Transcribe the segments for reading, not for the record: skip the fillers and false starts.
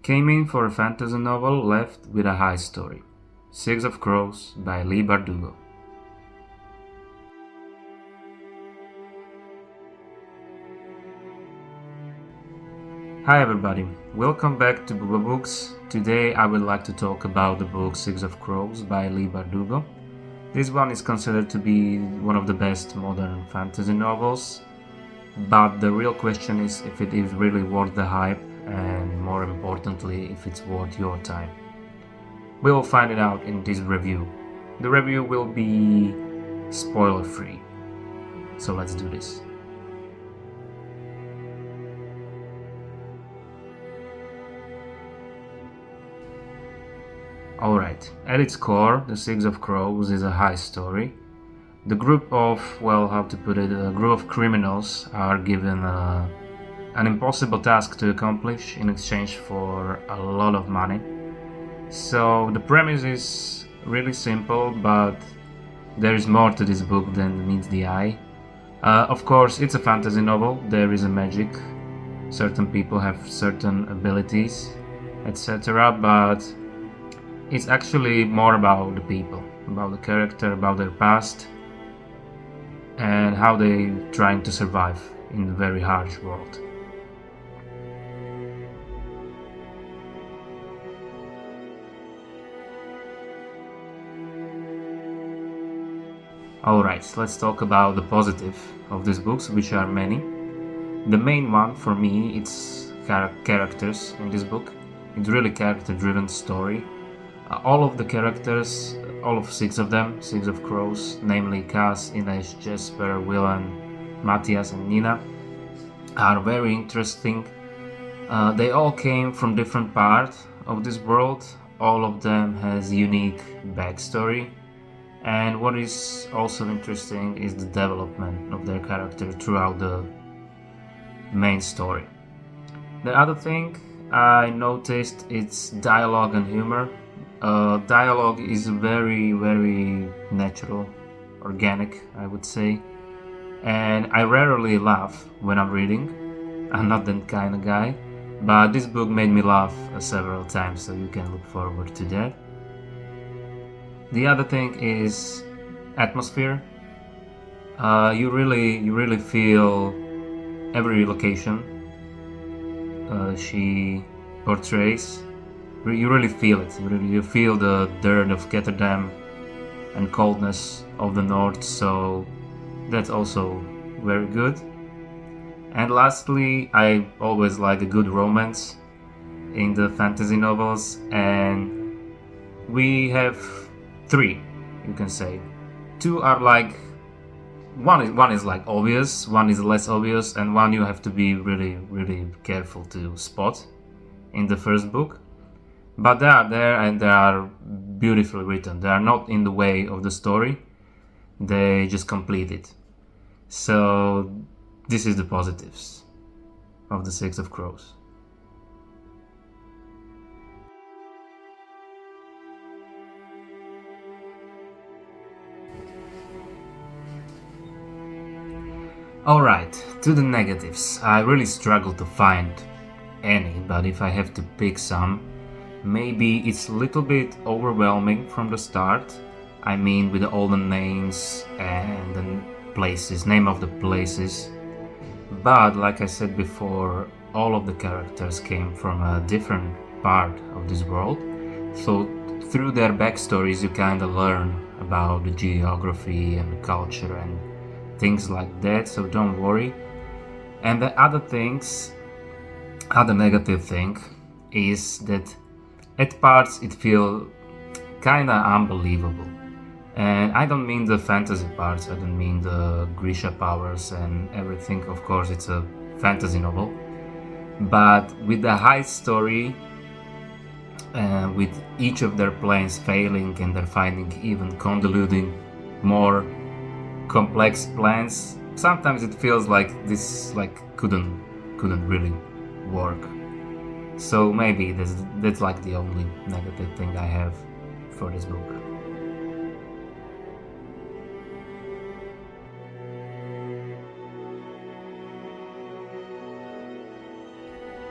Came in for a fantasy novel, left with a heist story. Six of Crows by Leigh Bardugo. Hi everybody, welcome back to bubo.books. Today I would like to talk about the book Six of Crows by Leigh Bardugo. This one is considered to be one of the best modern fantasy novels, but the real question is if it is really worth the hype and, more importantly, if it's worth your time. We will find it out in this review. The review will be spoiler free, so let's do this. Alright, at its core, The Six of Crows is a heist story. The group of, a group of criminals are given an impossible task to accomplish in exchange for a lot of money. So the premise is really simple, but there is more to this book than meets the eye. Of course, it's a fantasy novel, there is a magic, certain people have certain abilities, etc. But it's actually more about the people, about the character, about their past, and how they're trying to survive in the very harsh world. Alright, let's talk about the positive of these books, which are many. The main one for me, it's characters in this book. It's really character-driven story. All of the characters, all of six of them, Six of Crows, namely Cass, Ines, Jesper, Willan, Matthias and Nina, are very interesting. They all came from different parts of this world. All of them has unique backstory. And what is also interesting is the development of their character throughout the main story. The other thing I noticed is dialogue and humor. Dialogue is very, very natural, organic, I would say. And I rarely laugh when I'm reading. I'm not that kind of guy. But this book made me laugh several times, so you can look forward to that. The other thing is atmosphere. You really feel every location she portrays. You really feel it. You feel the dirt of Ketterdam and coldness of the north, so that's also very good. And lastly, I always like a good romance in the fantasy novels, and we have three, you can say. Two are like one is like obvious, one is less obvious, and one you have to be really careful to spot in the first book. But they are there and they are beautifully written. They are not in the way of the story. They just complete it. So this is the positives of the Six of Crows. Alright, to the negatives. I really struggle to find any, but if I have to pick some, maybe it's a little bit overwhelming from the start. I mean, with all the names and the places, name of the places. But like I said before, all of the characters came from a different part of this world. So through their backstories, you kind of learn about the geography and the culture and things like that. So don't worry. And the other negative thing is that at parts it feels kinda unbelievable. And I don't mean the fantasy parts, I don't mean the Grisha powers and everything, of course it's a fantasy novel. But with the heist story, with each of their plans failing and they're finding even convoluting more complex plans, sometimes it feels like this couldn't really work. So maybe that's like the only negative thing I have for this book.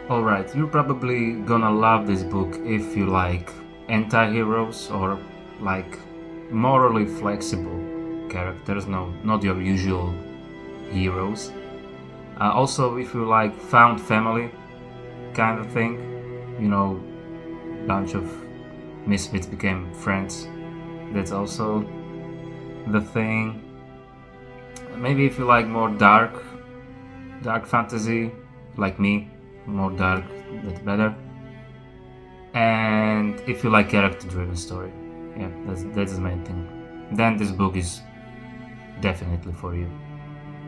Alright, you're probably gonna love this book if you like anti-heroes or like morally flexible characters, no, not your usual heroes. Also, if you like found family kind of thing, you know, bunch of misfits became friends. That's also the thing. Maybe if you like more dark fantasy, like me, more dark, that's better. And if you like character-driven story, yeah, that's the main thing. Then this book is definitely for you.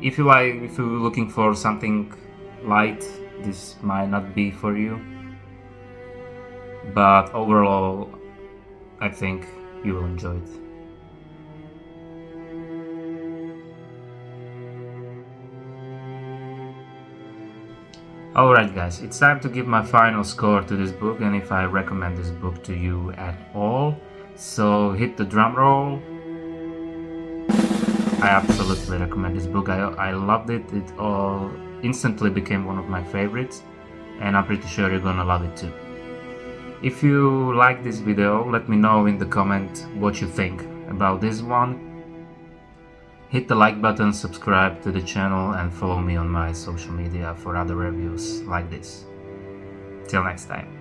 If you're looking for something light, this might not be for you. But overall, I think you will enjoy it. Alright guys, it's time to give my final score to this book and if I recommend this book to you at all. So hit the drum roll. I absolutely recommend this book. I loved it. It all instantly became one of my favorites and I'm pretty sure you're gonna love it too. If you like this video, let me know in the comment what you think about this one. Hit the like button, subscribe to the channel and follow me on my social media for other reviews like this. Till next time.